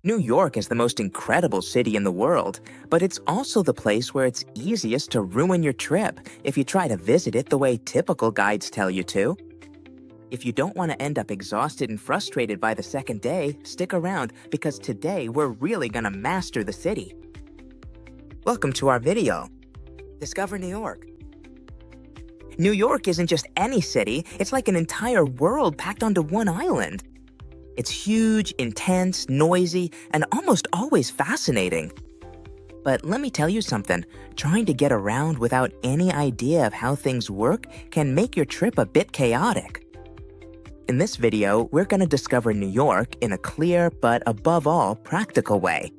New York is the most incredible city in the world, but it's also the place where it's easiest to ruin your trip if you try to visit it the way typical guides tell you to. If you don't want to end up exhausted and frustrated by the second day, stick around because today we're really gonna master the city. Welcome to our video. Discover New York. New York isn't just any city, it's like an entire world packed onto one island. It's huge, intense, noisy, and almost always fascinating. But let me tell you something, trying to get around without any idea of how things work can make your trip a bit chaotic. In this video, we're going to discover New York in a clear but above all practical way.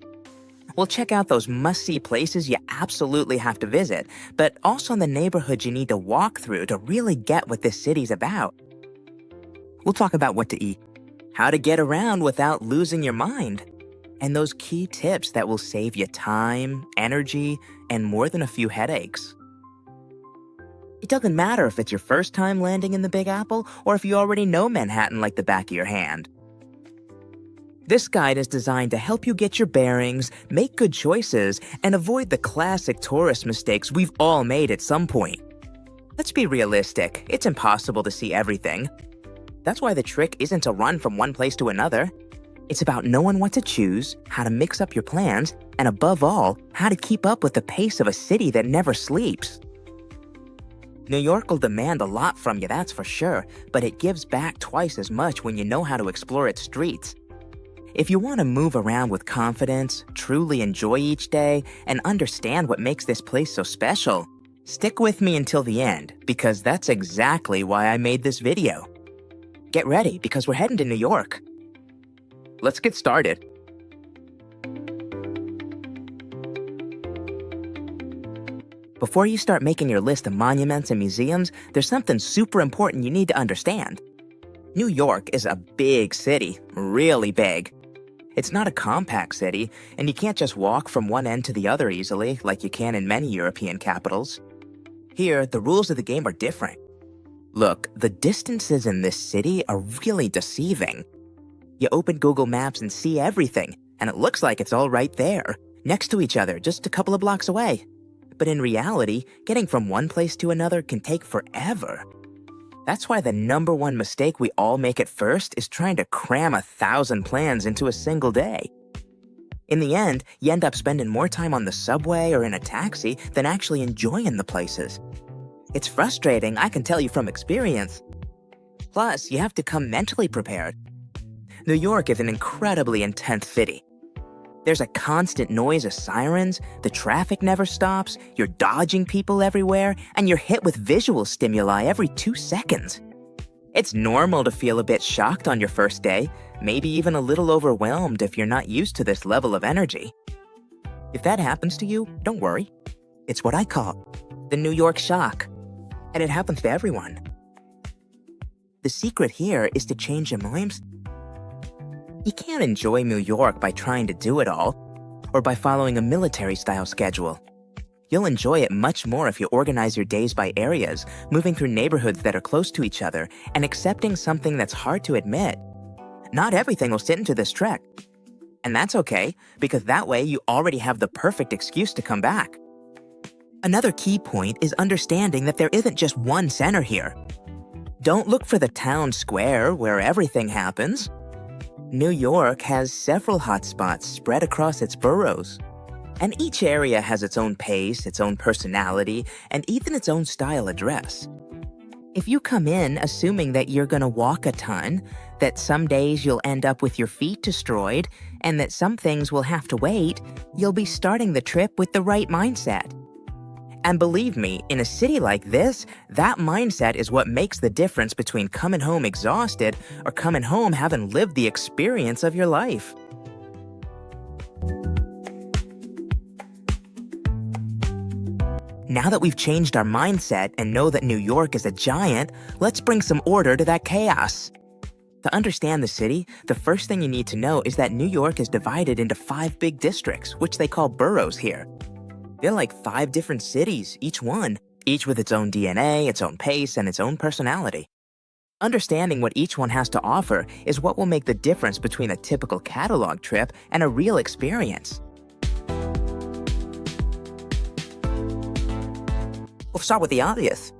We'll check out those must-see places you absolutely have to visit, but also the neighborhoods you need to walk through to really get what this city's about. We'll talk about what to eat, how to get around without losing your mind, and those key tips that will save you time, energy, and more than a few headaches. It doesn't matter if it's your first time landing in the Big Apple or if you already know Manhattan like the back of your hand. This guide is designed to help you get your bearings, make good choices, and avoid the classic tourist mistakes we've all made at some point. Let's be realistic, it's impossible to see everything. That's why the trick isn't to run from one place to another. It's about knowing what to choose, how to mix up your plans, and above all, how to keep up with the pace of a city that never sleeps. New York will demand a lot from you, that's for sure, but it gives back twice as much when you know how to explore its streets. If you want to move around with confidence, truly enjoy each day, and understand what makes this place so special, stick with me until the end, because that's exactly why I made this video. Get ready, because we're heading to New York. Let's get started. Before you start making your list of monuments and museums, there's something super important you need to understand. New York is a big city, really big. It's not a compact city, and you can't just walk from one end to the other easily, like you can in many European capitals. Here, the rules of the game are different. Look, the distances in this city are really deceiving. You open Google Maps and see everything, and it looks like it's all right there, next to each other, just a couple of blocks away. But in reality, getting from one place to another can take forever. That's why the number one mistake we all make at first is trying to cram 1,000 plans into a single day. In the end, you end up spending more time on the subway or in a taxi than actually enjoying the places. It's frustrating, I can tell you from experience. Plus, you have to come mentally prepared. New York is an incredibly intense city. There's a constant noise of sirens, the traffic never stops, you're dodging people everywhere, and you're hit with visual stimuli every 2 seconds. It's normal to feel a bit shocked on your first day, maybe even a little overwhelmed if you're not used to this level of energy. If that happens to you, don't worry. It's what I call the New York shock. And it happens to everyone. The secret here is to change your mind. You can't enjoy New York by trying to do it all, or by following a military-style schedule. You'll enjoy it much more if you organize your days by areas, moving through neighborhoods that are close to each other, and accepting something that's hard to admit. Not everything will sit into this trek. And that's okay, because that way you already have the perfect excuse to come back. Another key point is understanding that there isn't just one center here. Don't look for the town square where everything happens. New York has several hotspots spread across its boroughs. And each area has its own pace, its own personality, and even its own style of dress. If you come in assuming that you're gonna walk a ton, that some days you'll end up with your feet destroyed, and that some things will have to wait, you'll be starting the trip with the right mindset. And believe me, in a city like this, that mindset is what makes the difference between coming home exhausted or coming home having lived the experience of your life. Now that we've changed our mindset and know that New York is a giant, let's bring some order to that chaos. To understand the city, the first thing you need to know is that New York is divided into 5 big districts, which they call boroughs here. They're like 5 different cities, each with its own DNA, its own pace, and its own personality. Understanding what each one has to offer is what will make the difference between a typical catalog trip and a real experience. We'll start with the obvious.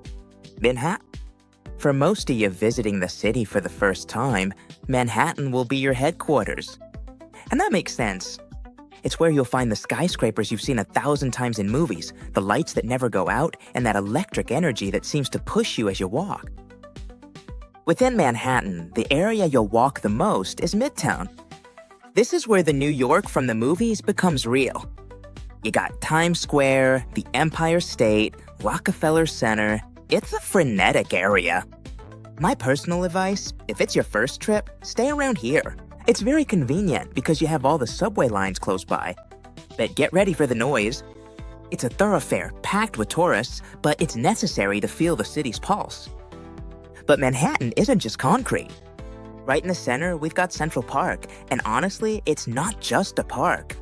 Manhattan. For most of you visiting the city for the first time, Manhattan will be your headquarters. And that makes sense. It's where you'll find the skyscrapers you've seen 1,000 times in movies, the lights that never go out, and that electric energy that seems to push you as you walk. Within Manhattan, the area you'll walk the most is Midtown. This is where the New York from the movies becomes real. You got Times Square, the Empire State, Rockefeller Center. It's a frenetic area. My personal advice, if it's your first trip, stay around here. It's very convenient because you have all the subway lines close by. But get ready for the noise. It's a thoroughfare packed with tourists, but it's necessary to feel the city's pulse. But Manhattan isn't just concrete. Right in the center, we've got Central Park, and honestly, it's not just a park.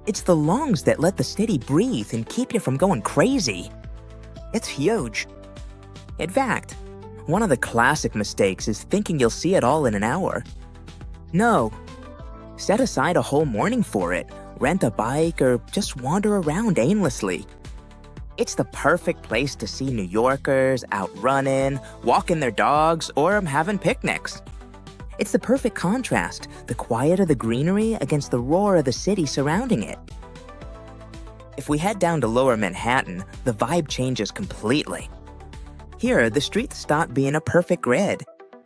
It's the lungs that let the city breathe and keep you from going crazy. It's huge. In fact, one of the classic mistakes is thinking you'll see it all in an hour. No. Set aside a whole morning for it, rent a bike, or just wander around aimlessly. It's the perfect place to see New Yorkers out running, walking their dogs, or having picnics. It's the perfect contrast, the quiet of the greenery against the roar of the city surrounding it. If we head down to Lower Manhattan, the vibe changes completely. Here, the streets stop being a perfect grid.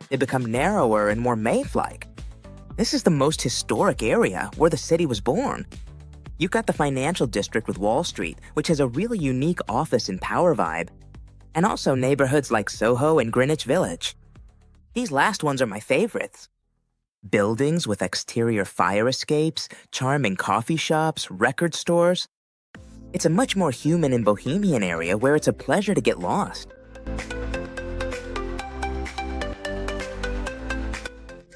They become narrower and more Maeve-like. This is the most historic area where the city was born. You've got the financial district with Wall Street, which has a really unique office and power vibe, and also neighborhoods like Soho and Greenwich Village. These last ones are my favorites. Buildings with exterior fire escapes, charming coffee shops, record stores. It's a much more human and bohemian area where it's a pleasure to get lost.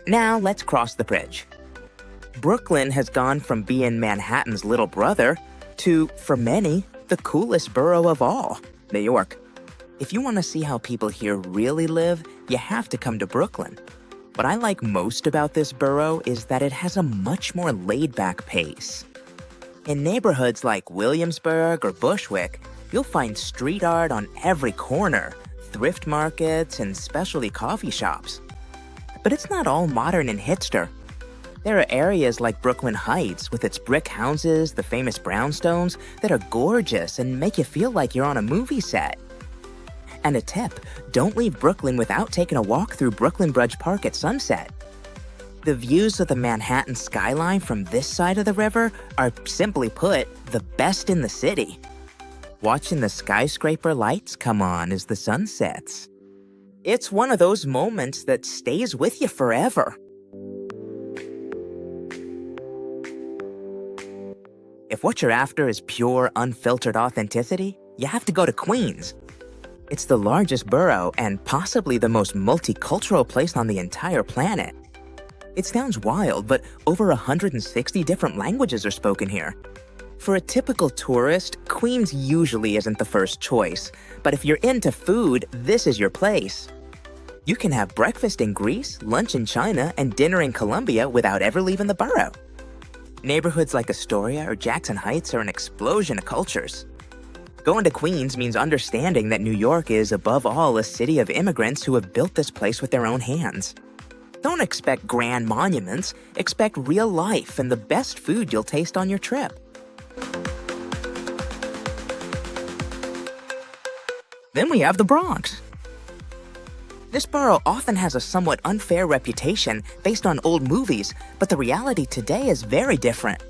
Now let's cross the bridge. Brooklyn has gone from being Manhattan's little brother to, for many, the coolest borough of all, New York. If you want to see how people here really live, you have to come to Brooklyn. What I like most about this borough is that it has a much more laid-back pace. In neighborhoods like Williamsburg or Bushwick, you'll find street art on every corner, thrift markets, and specialty coffee shops. But it's not all modern and hipster. There are areas like Brooklyn Heights with its brick houses, the famous brownstones, that are gorgeous and make you feel like you're on a movie set. And a tip, don't leave Brooklyn without taking a walk through Brooklyn Bridge Park at sunset. The views of the Manhattan skyline from this side of the river are, simply put, the best in the city. Watching the skyscraper lights come on as the sun sets. It's one of those moments that stays with you forever. If what you're after is pure, unfiltered authenticity, you have to go to Queens. It's the largest borough and possibly the most multicultural place on the entire planet. It sounds wild, but over 160 different languages are spoken here. For a typical tourist, Queens usually isn't the first choice, but if you're into food, this is your place. You can have breakfast in Greece, lunch in China, and dinner in Colombia without ever leaving the borough. Neighborhoods like Astoria or Jackson Heights are an explosion of cultures. Going to Queens means understanding that New York is, above all, a city of immigrants who have built this place with their own hands. Don't expect grand monuments, expect real life and the best food you'll taste on your trip. Then we have the Bronx. This borough often has a somewhat unfair reputation based on old movies, but the reality today is very different.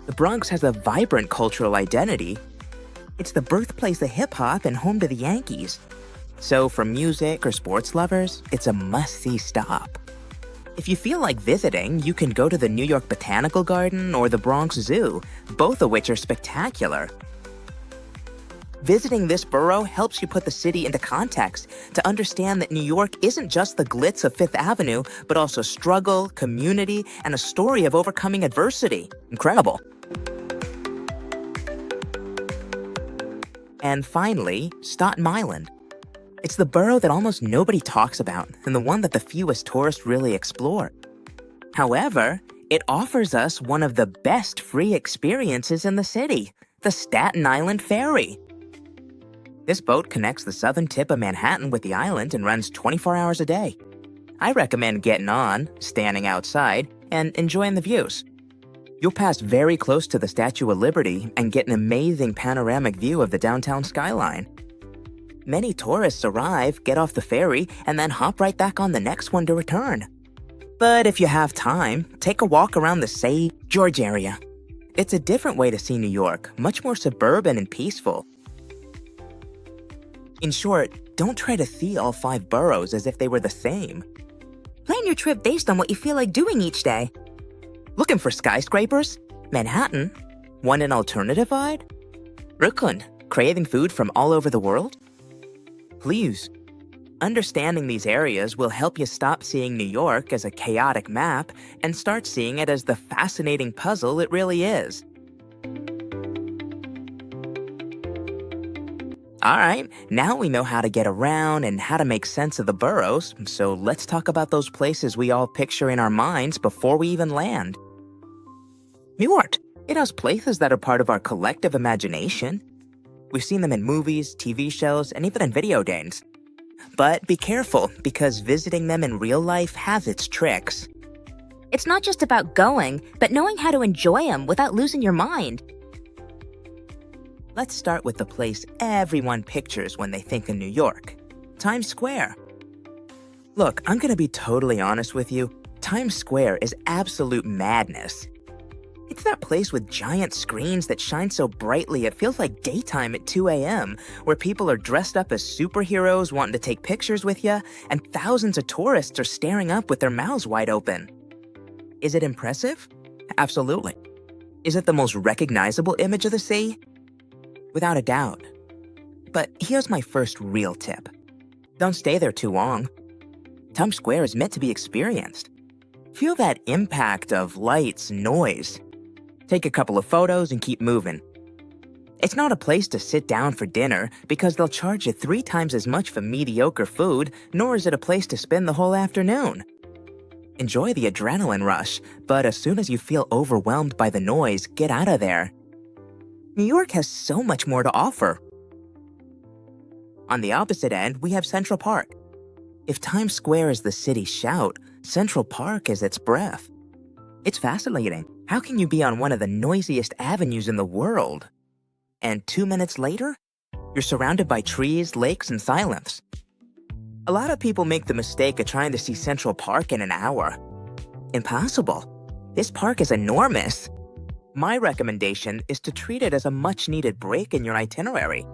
The Bronx has a vibrant cultural identity. It's the birthplace of hip-hop and home to the Yankees. So for music or sports lovers, it's a must-see stop. If you feel like visiting, you can go to the New York Botanical Garden or the Bronx Zoo, both of which are spectacular. Visiting this borough helps you put the city into context to understand that New York isn't just the glitz of Fifth Avenue, but also struggle, community, and a story of overcoming adversity. Incredible. And finally, Staten Island. It's the borough that almost nobody talks about and the one that the fewest tourists really explore. However, it offers us one of the best free experiences in the city, the Staten Island Ferry. This boat connects the southern tip of Manhattan with the island and runs 24 hours a day. I recommend getting on, standing outside, and enjoying the views. You'll pass very close to the Statue of Liberty and get an amazing panoramic view of the downtown skyline. Many tourists arrive, get off the ferry, and then hop right back on the next one to return. But if you have time, take a walk around the St. George area. It's a different way to see New York, much more suburban and peaceful. In short, don't try to see all 5 boroughs as if they were the same. Plan your trip based on what you feel like doing each day. Looking for skyscrapers? Manhattan? Want an alternative vibe? Brooklyn? Craving food from all over the world? Please. Understanding these areas will help you stop seeing New York as a chaotic map and start seeing it as the fascinating puzzle it really is. Alright, now we know how to get around and how to make sense of the boroughs, so let's talk about those places we all picture in our minds before we even land. New York. It has places that are part of our collective imagination. We've seen them in movies, TV shows, and even in video games. But be careful, because visiting them in real life has its tricks. It's not just about going, but knowing how to enjoy them without losing your mind. Let's start with the place everyone pictures when they think of New York, Times Square. Look, I'm gonna be totally honest with you. Times Square is absolute madness. It's that place with giant screens that shine so brightly it feels like daytime at 2 a.m., where people are dressed up as superheroes wanting to take pictures with you, and thousands of tourists are staring up with their mouths wide open. Is it impressive? Absolutely. Is it the most recognizable image of the city? Without a doubt. But here's my first real tip. Don't stay there too long. Times Square is meant to be experienced. Feel that impact of lights and noise. Take a couple of photos and keep moving. It's not a place to sit down for dinner because they'll charge you 3 times as much for mediocre food, nor is it a place to spend the whole afternoon. Enjoy the adrenaline rush, but as soon as you feel overwhelmed by the noise, get out of there. New York has so much more to offer. On the opposite end, we have Central Park. If Times Square is the city's shout, Central Park is its breath. It's fascinating. How can you be on one of the noisiest avenues in the world? And 2 minutes later, you're surrounded by trees, lakes, and silence. A lot of people make the mistake of trying to see Central Park in an hour. Impossible. This park is enormous. My recommendation is to treat it as a much-needed break in your itinerary.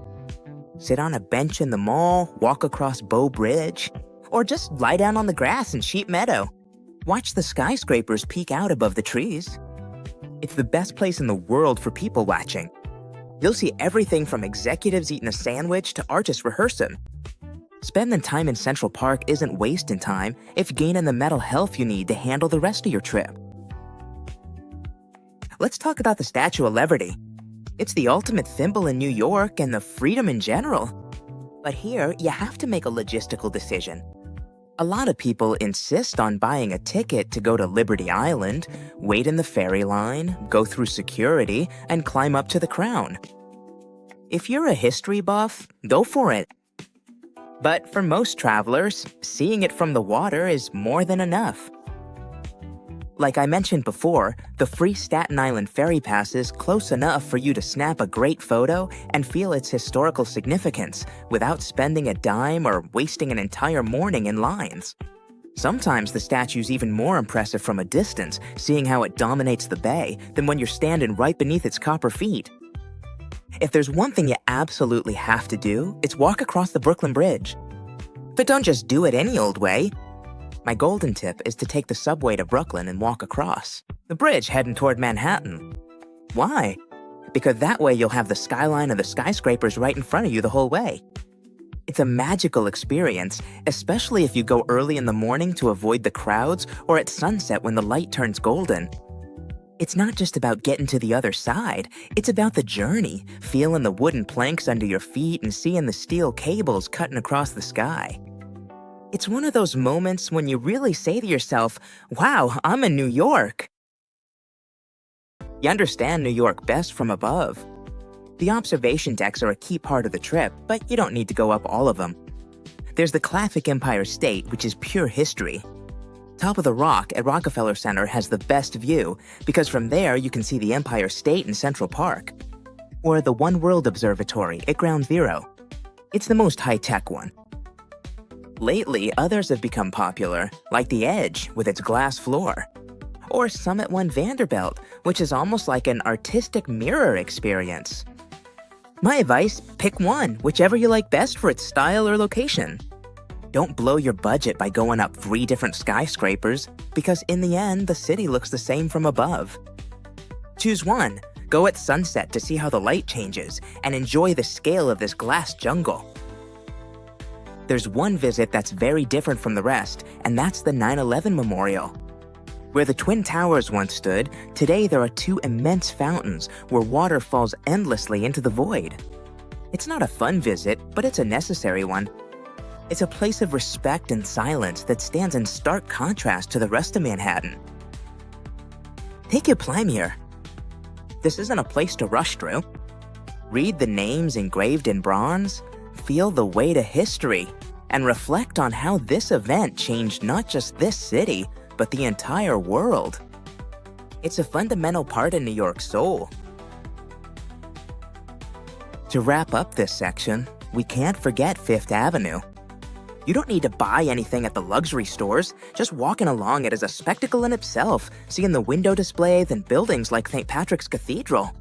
Sit on a bench in the mall, walk across Bow Bridge, or just lie down on the grass in Sheep Meadow. Watch the skyscrapers peek out above the trees. It's the best place in the world for people watching. You'll see everything from executives eating a sandwich to artists rehearsing. Spending time in Central Park isn't wasting time if gaining the mental health you need to handle the rest of your trip. Let's talk about the Statue of Liberty. It's the ultimate symbol in New York and the freedom in general. But here, you have to make a logistical decision. A lot of people insist on buying a ticket to go to Liberty Island, wait in the ferry line, go through security, and climb up to the crown. If you're a history buff, go for it. But for most travelers, seeing it from the water is more than enough. Like I mentioned before, the free Staten Island ferry pass is close enough for you to snap a great photo and feel its historical significance without spending a dime or wasting an entire morning in lines. Sometimes the statue's even more impressive from a distance, seeing how it dominates the bay, than when you're standing right beneath its copper feet. If there's one thing you absolutely have to do, it's walk across the Brooklyn Bridge. But don't just do it any old way. My golden tip is to take the subway to Brooklyn and walk across the bridge heading toward Manhattan. Why? Because that way you'll have the skyline of the skyscrapers right in front of you the whole way. It's a magical experience, especially if you go early in the morning to avoid the crowds or at sunset when the light turns golden. It's not just about getting to the other side, it's about the journey, feeling the wooden planks under your feet and seeing the steel cables cutting across the sky. It's one of those moments when you really say to yourself, wow, I'm in New York. You understand New York best from above. The observation decks are a key part of the trip, but you don't need to go up all of them. There's the classic Empire State, which is pure history. Top of the Rock at Rockefeller Center has the best view because from there you can see the Empire State in Central Park. Or the One World Observatory at Ground Zero. It's the most high-tech one. Lately, others have become popular, like the Edge with its glass floor. Or Summit One Vanderbilt, which is almost like an artistic mirror experience. My advice, pick one, whichever you like best for its style or location. Don't blow your budget by going up 3 different skyscrapers, because in the end, the city looks the same from above. Choose one, go at sunset to see how the light changes, and enjoy the scale of this glass jungle. There's one visit that's very different from the rest, and that's the 9/11 Memorial. Where the Twin Towers once stood, today there are 2 immense fountains where water falls endlessly into the void. It's not a fun visit, but it's a necessary one. It's a place of respect and silence that stands in stark contrast to the rest of Manhattan. Take your time here. This isn't a place to rush through. Read the names engraved in bronze, feel the weight of history, and reflect on how this event changed not just this city, but the entire world. It's a fundamental part of New York's soul. To wrap up this section, we can't forget Fifth Avenue. You don't need to buy anything at the luxury stores. Just walking along it is a spectacle in itself, seeing the window displays and buildings like St. Patrick's Cathedral.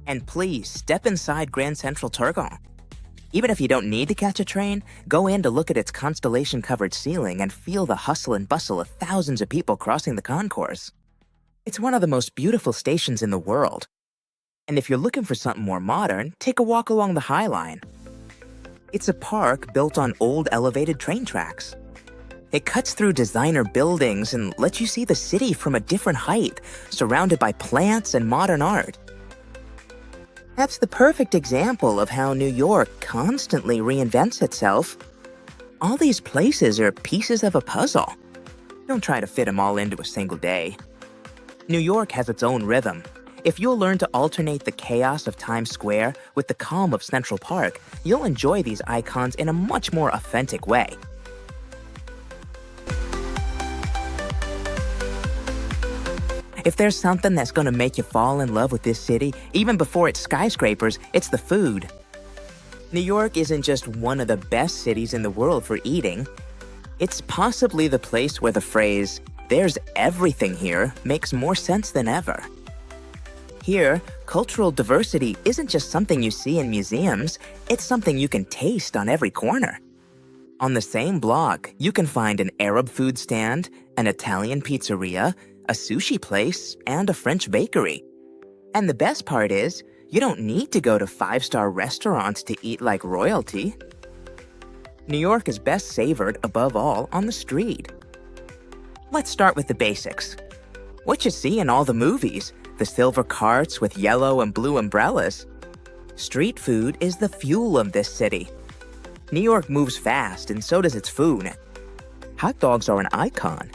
And please, step inside Grand Central Terminal. Even if you don't need to catch a train, go in to look at its constellation-covered ceiling and feel the hustle and bustle of thousands of people crossing the concourse. It's one of the most beautiful stations in the world. And if you're looking for something more modern, take a walk along the High Line. It's a park built on old elevated train tracks. It cuts through designer buildings and lets you see the city from a different height, surrounded by plants and modern art. That's the perfect example of how New York constantly reinvents itself. All these places are pieces of a puzzle. Don't try to fit them all into a single day. New York has its own rhythm. If you'll learn to alternate the chaos of Times Square with the calm of Central Park, you'll enjoy these icons in a much more authentic way. If there's something that's gonna make you fall in love with this city, even before its skyscrapers, it's the food. New York isn't just one of the best cities in the world for eating. It's possibly the place where the phrase, "there's everything here," makes more sense than ever. Here, cultural diversity isn't just something you see in museums, it's something you can taste on every corner. On the same block, you can find an Arab food stand, an Italian pizzeria, a sushi place, and a French bakery. And the best part is, you don't need to go to 5-star restaurants to eat like royalty. New York is best savored, above all, on the street. Let's start with the basics. What you see in all the movies, the silver carts with yellow and blue umbrellas. Street food is the fuel of this city. New York moves fast, and so does its food. Hot dogs are an icon.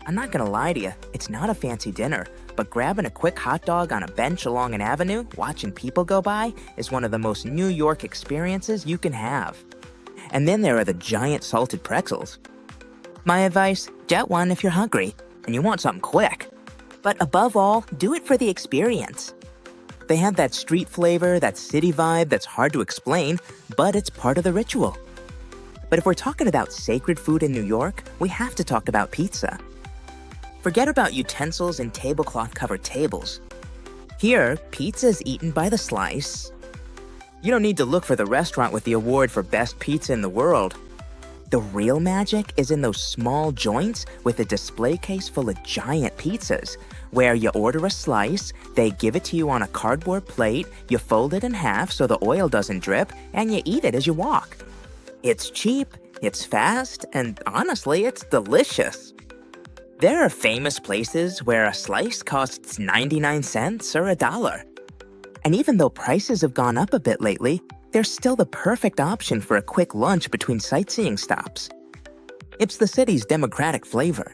I'm not gonna lie to you, it's not a fancy dinner, but grabbing a quick hot dog on a bench along an avenue, watching people go by, is one of the most New York experiences you can have. And then there are the giant salted pretzels. My advice, get one if you're hungry, and you want something quick. But above all, do it for the experience. They have that street flavor, that city vibe that's hard to explain, but it's part of the ritual. But if we're talking about sacred food in New York, we have to talk about pizza. Forget about utensils and tablecloth-covered tables. Here, pizza is eaten by the slice. You don't need to look for the restaurant with the award for best pizza in the world. The real magic is in those small joints with a display case full of giant pizzas, where you order a slice, they give it to you on a cardboard plate, you fold it in half so the oil doesn't drip, and you eat it as you walk. It's cheap, it's fast, and honestly, it's delicious. There are famous places where a slice costs 99 cents or $1. And even though prices have gone up a bit lately, they're still the perfect option for a quick lunch between sightseeing stops. It's the city's democratic flavor.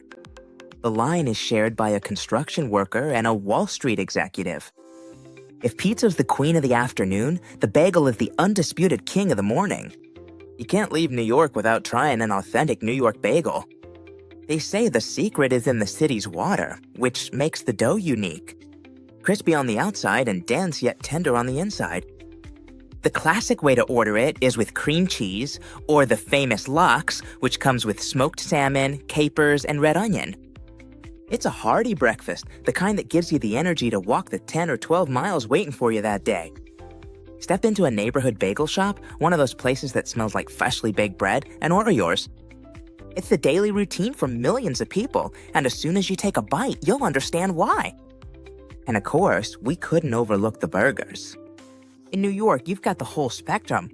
The line is shared by a construction worker and a Wall Street executive. If pizza's the queen of the afternoon, the bagel is the undisputed king of the morning. You can't leave New York without trying an authentic New York bagel. They say the secret is in the city's water, which makes the dough unique. Crispy on the outside and dense yet tender on the inside. The classic way to order it is with cream cheese, or the famous lox, which comes with smoked salmon, capers, and red onion. It's a hearty breakfast, the kind that gives you the energy to walk the 10 or 12 miles waiting for you that day. Step into a neighborhood bagel shop, one of those places that smells like freshly baked bread, and order yours. It's the daily routine for millions of people, and as soon as you take a bite, you'll understand why. And of course, we couldn't overlook the burgers. In New York, you've got the whole spectrum.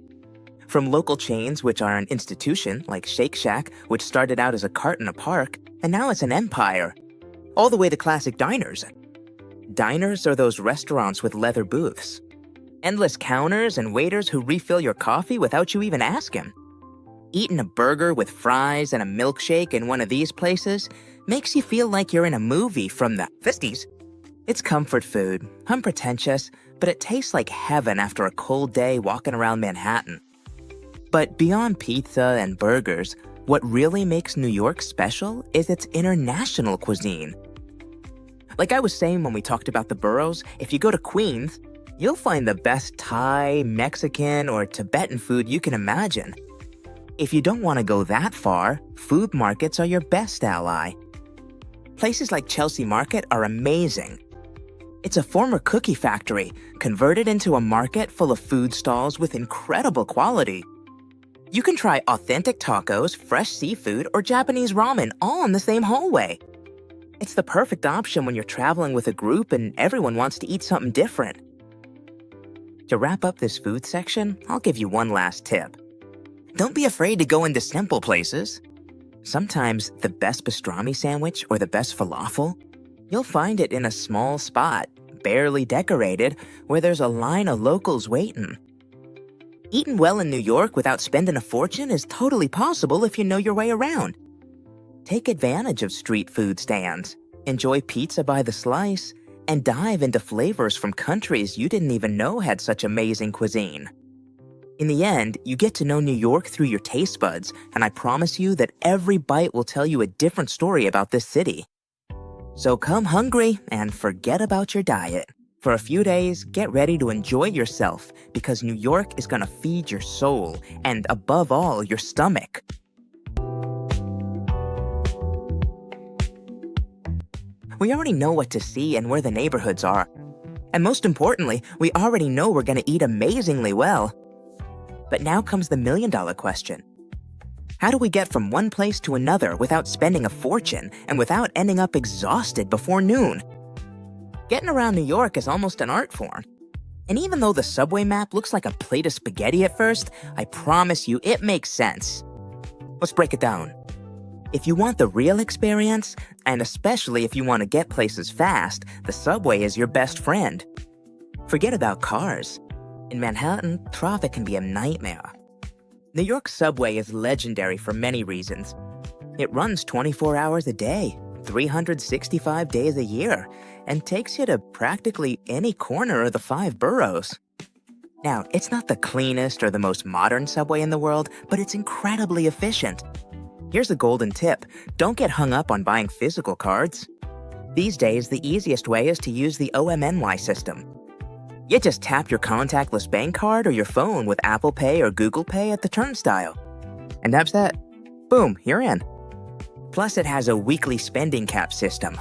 From local chains, which are an institution, like Shake Shack, which started out as a cart in a park, and now it's an empire, all the way to classic diners. Diners are those restaurants with leather booths. Endless counters and waiters who refill your coffee without you even asking. Eating a burger with fries and a milkshake in one of these places makes you feel like you're in a movie from the 50s. It's comfort food, unpretentious, but it tastes like heaven after a cold day walking around Manhattan. But beyond pizza and burgers, what really makes New York special is its international cuisine. Like I was saying when we talked about the boroughs, if you go to Queens, you'll find the best Thai, Mexican, or Tibetan food you can imagine. If you don't want to go that far, food markets are your best ally. Places like Chelsea Market are amazing. It's a former cookie factory, converted into a market full of food stalls with incredible quality. You can try authentic tacos, fresh seafood, or Japanese ramen all in the same hallway. It's the perfect option when you're traveling with a group and everyone wants to eat something different. To wrap up this food section, I'll give you one last tip. Don't be afraid to go into simple places. Sometimes the best pastrami sandwich or the best falafel, you'll find it in a small spot, barely decorated, where there's a line of locals waiting. Eating well in New York without spending a fortune is totally possible if you know your way around. Take advantage of street food stands, enjoy pizza by the slice, and dive into flavors from countries you didn't even know had such amazing cuisine. In the end, you get to know New York through your taste buds, and I promise you that every bite will tell you a different story about this city. So come hungry and forget about your diet. For a few days, get ready to enjoy yourself because New York is gonna feed your soul and, above all, your stomach. We already know what to see and where the neighborhoods are. And most importantly, we already know we're gonna eat amazingly well. But now comes the million-dollar question. How do we get from one place to another without spending a fortune and without ending up exhausted before noon? Getting around New York is almost an art form. And even though the subway map looks like a plate of spaghetti at first, I promise you it makes sense. Let's break it down. If you want the real experience, and especially if you want to get places fast, the subway is your best friend. Forget about cars. In Manhattan, traffic can be a nightmare. New York's subway is legendary for many reasons. It runs 24 hours a day, 365 days a year, and takes you to practically any corner of the 5 boroughs. Now, it's not the cleanest or the most modern subway in the world, but it's incredibly efficient. Here's a golden tip. Don't get hung up on buying physical cards. These days, the easiest way is to use the OMNY system. You just tap your contactless bank card or your phone with Apple Pay or Google Pay at the turnstile. And that's that. Boom, you're in. Plus, it has a weekly spending cap system.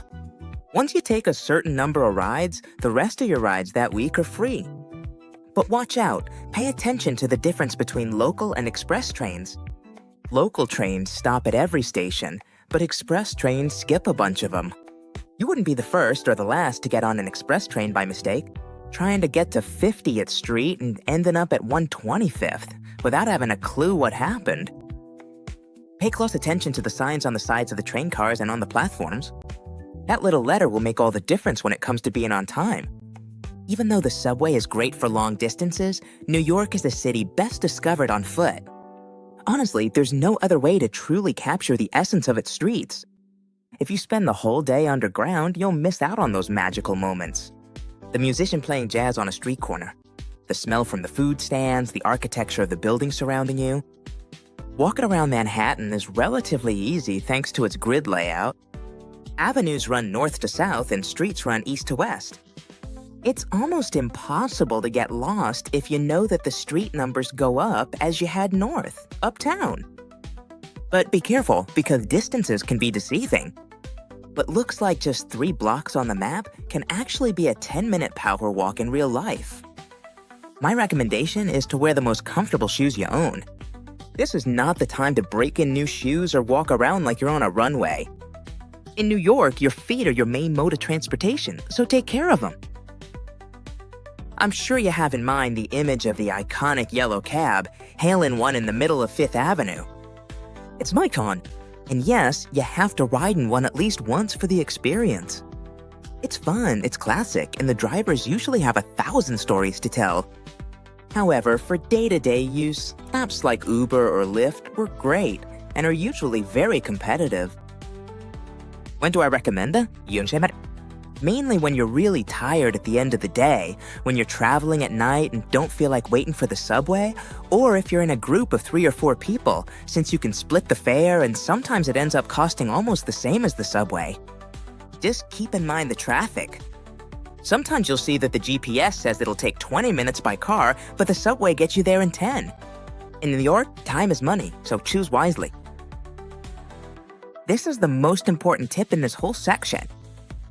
Once you take a certain number of rides, the rest of your rides that week are free. But watch out, pay attention to the difference between local and express trains. Local trains stop at every station, but express trains skip a bunch of them. You wouldn't be the first or the last to get on an express train by mistake, trying to get to 50th Street and ending up at 125th without having a clue what happened. Pay close attention to the signs on the sides of the train cars and on the platforms. That little letter will make all the difference when it comes to being on time. Even though the subway is great for long distances, New York is a city best discovered on foot. Honestly, there's no other way to truly capture the essence of its streets. If you spend the whole day underground, you'll miss out on those magical moments. The musician playing jazz on a street corner, the smell from the food stands, the architecture of the buildings surrounding you. Walking around Manhattan is relatively easy thanks to its grid layout. Avenues run north to south and streets run east to west. It's almost impossible to get lost if you know that the street numbers go up as you head north, uptown. But be careful, because distances can be deceiving. What looks like just 3 blocks on the map can actually be a 10-minute power walk in real life. My recommendation is to wear the most comfortable shoes you own. This is not the time to break in new shoes or walk around like you're on a runway. In New York, your feet are your main mode of transportation, so take care of them. I'm sure you have in mind the image of the iconic yellow cab, hailing one in the middle of Fifth Avenue. It's Micon, and yes, you have to ride in one at least once for the experience. It's fun, it's classic, and the drivers usually have 1,000 stories to tell. However, for day-to-day use, apps like Uber or Lyft work great and are usually very competitive. When do I recommend it? Mainly when you're really tired at the end of the day, when you're traveling at night and don't feel like waiting for the subway, or if you're in a group of 3 or 4 people, since you can split the fare and sometimes it ends up costing almost the same as the subway. Just keep in mind the traffic. Sometimes you'll see that the GPS says it'll take 20 minutes by car, but the subway gets you there in 10. In New York, time is money, so choose wisely. This is the most important tip in this whole section.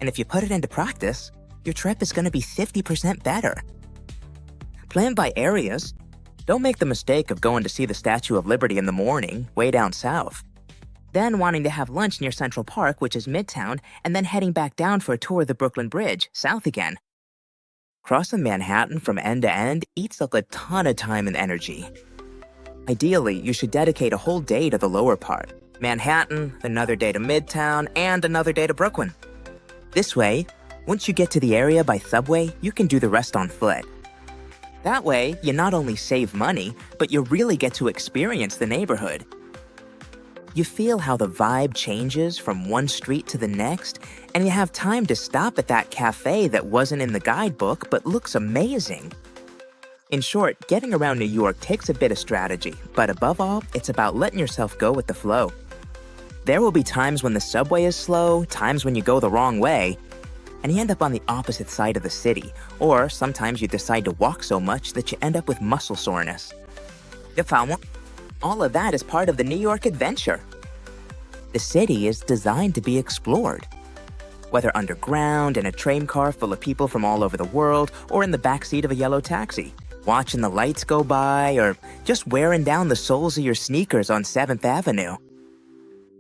And if you put it into practice, your trip is going to be 50% better. Plan by areas. Don't make the mistake of going to see the Statue of Liberty in the morning, way down south. Then wanting to have lunch near Central Park, which is Midtown, and then heading back down for a tour of the Brooklyn Bridge, south again. Crossing Manhattan from end to end eats up a ton of time and energy. Ideally, you should dedicate a whole day to the lower part. Manhattan, another day to Midtown, and another day to Brooklyn. This way, once you get to the area by subway, you can do the rest on foot. That way, you not only save money, but you really get to experience the neighborhood. You feel how the vibe changes from one street to the next, and you have time to stop at that cafe that wasn't in the guidebook but looks amazing. In short, getting around New York takes a bit of strategy, but above all, it's about letting yourself go with the flow. There will be times when the subway is slow, times when you go the wrong way, and you end up on the opposite side of the city, or sometimes you decide to walk so much that you end up with muscle soreness. You found one? All of that is part of the New York adventure. The city is designed to be explored. Whether underground, in a train car full of people from all over the world, or in the backseat of a yellow taxi, watching the lights go by, or just wearing down the soles of your sneakers on 7th Avenue.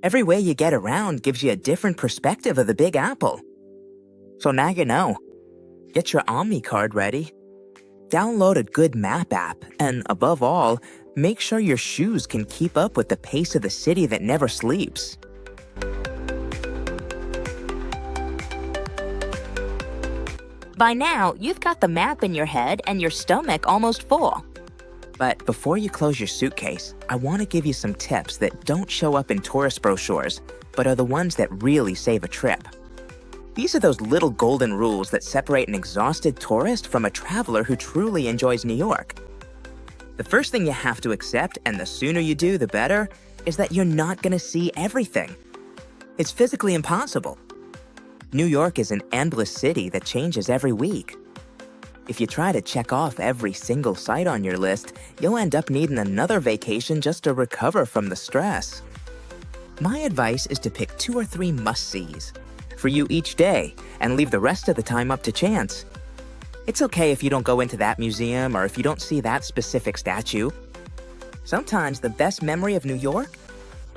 Every way you get around gives you a different perspective of the Big Apple. So now you know. Get your Omni card ready. Download a good map app, and above all, make sure your shoes can keep up with the pace of the city that never sleeps. By now, you've got the map in your head and your stomach almost full. But before you close your suitcase, I want to give you some tips that don't show up in tourist brochures, but are the ones that really save a trip. These are those little golden rules that separate an exhausted tourist from a traveler who truly enjoys New York. The first thing you have to accept, and the sooner you do, the better, is that you're not going to see everything. It's physically impossible. New York is an endless city that changes every week. If you try to check off every single site on your list, you'll end up needing another vacation just to recover from the stress. My advice is to pick 2 or 3 must-sees for you each day and leave the rest of the time up to chance. It's okay if you don't go into that museum or if you don't see that specific statue. Sometimes the best memory of New York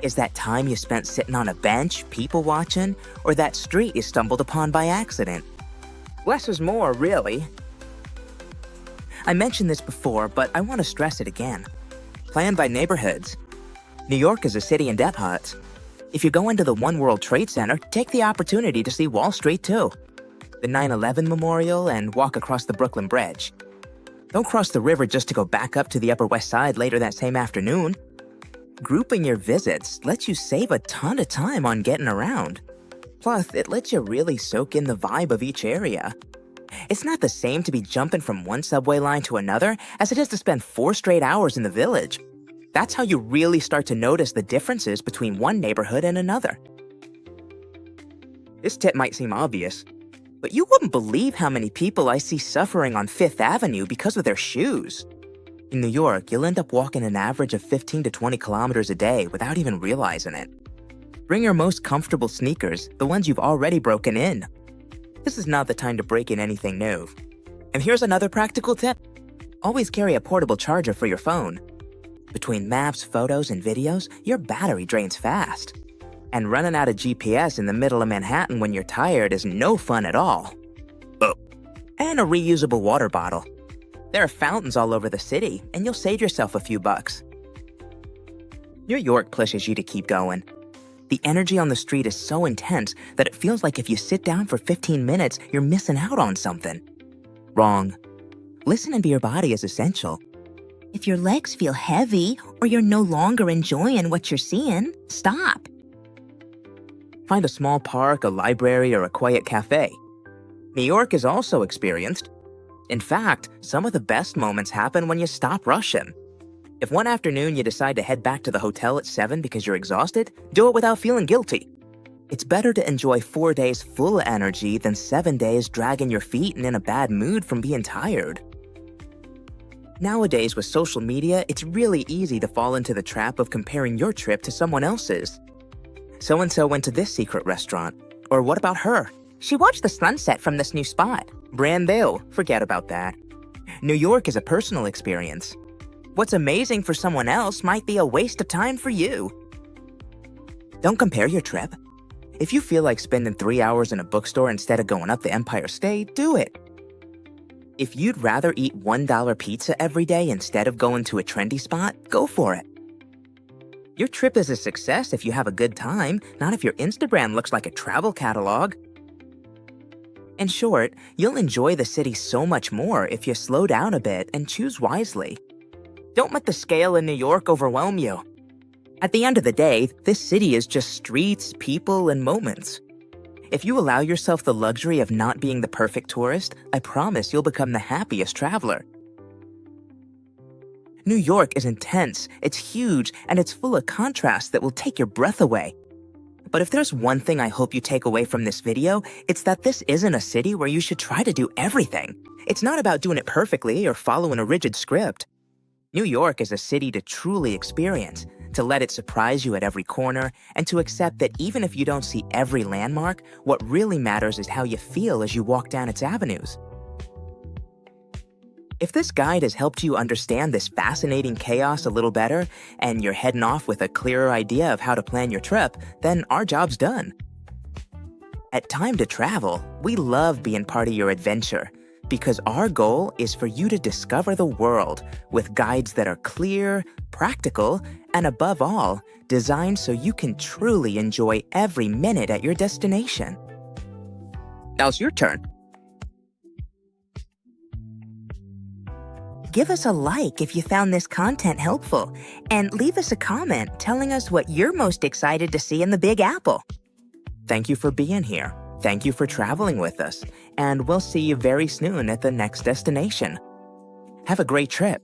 is that time you spent sitting on a bench, people watching, or that street you stumbled upon by accident. Less is more, really. I mentioned this before, but I want to stress it again. Plan by neighborhoods. New York is a city in depots. If you go into the One World Trade Center, take the opportunity to see Wall Street too, the 9/11 Memorial, and walk across the Brooklyn Bridge. Don't cross the river just to go back up to the Upper West Side later that same afternoon. Grouping your visits lets you save a ton of time on getting around. Plus, it lets you really soak in the vibe of each area. It's not the same to be jumping from one subway line to another as it is to spend 4 straight hours in the Village. That's how you really start to notice the differences between one neighborhood and another. This tip might seem obvious, but you wouldn't believe how many people I see suffering on Fifth Avenue because of their shoes. In New York, you'll end up walking an average of 15 to 20 kilometers a day without even realizing it. Bring your most comfortable sneakers, the ones you've already broken in. This is not the time to break in anything new. And here's another practical tip. Always carry a portable charger for your phone. Between maps, photos, and videos, your battery drains fast. And running out of GPS in the middle of Manhattan when you're tired is no fun at all. Oh. And a reusable water bottle. There are fountains all over the city, and you'll save yourself a few bucks. New York pushes you to keep going. The energy on the street is so intense that it feels like if you sit down for 15 minutes, you're missing out on something. Wrong. Listening to your body is essential. If your legs feel heavy or you're no longer enjoying what you're seeing, stop. Find a small park, a library, or a quiet cafe. New York is also experienced. In fact, some of the best moments happen when you stop rushing. If one afternoon you decide to head back to the hotel at 7 because you're exhausted, do it without feeling guilty. It's better to enjoy 4 days full of energy than 7 days dragging your feet and in a bad mood from being tired. Nowadays, with social media, it's really easy to fall into the trap of comparing your trip to someone else's. So-and-so went to this secret restaurant. Or what about her? She watched the sunset from this new spot. Brand new. Forget about that. New York is a personal experience. What's amazing for someone else might be a waste of time for you. Don't compare your trip. If you feel like spending 3 hours in a bookstore instead of going up the Empire State, do it. If you'd rather eat $1 pizza every day instead of going to a trendy spot, go for it. Your trip is a success if you have a good time, not if your Instagram looks like a travel catalog. In short, you'll enjoy the city so much more if you slow down a bit and choose wisely. Don't let the scale in New York overwhelm you. At the end of the day, this city is just streets, people, and moments. If you allow yourself the luxury of not being the perfect tourist, I promise you'll become the happiest traveler. New York is intense, it's huge, and it's full of contrasts that will take your breath away. But if there's one thing I hope you take away from this video, it's that this isn't a city where you should try to do everything. It's not about doing it perfectly or following a rigid script. New York is a city to truly experience, to let it surprise you at every corner, and to accept that even if you don't see every landmark, what really matters is how you feel as you walk down its avenues. If this guide has helped you understand this fascinating chaos a little better, and you're heading off with a clearer idea of how to plan your trip, then our job's done. At Time to Travel, we love being part of your adventure, because our goal is for you to discover the world with guides that are clear, practical, and above all, designed so you can truly enjoy every minute at your destination. Now it's your turn. Give us a like if you found this content helpful, and leave us a comment telling us what you're most excited to see in the Big Apple. Thank you for being here. Thank you for traveling with us, and we'll see you very soon at the next destination. Have a great trip.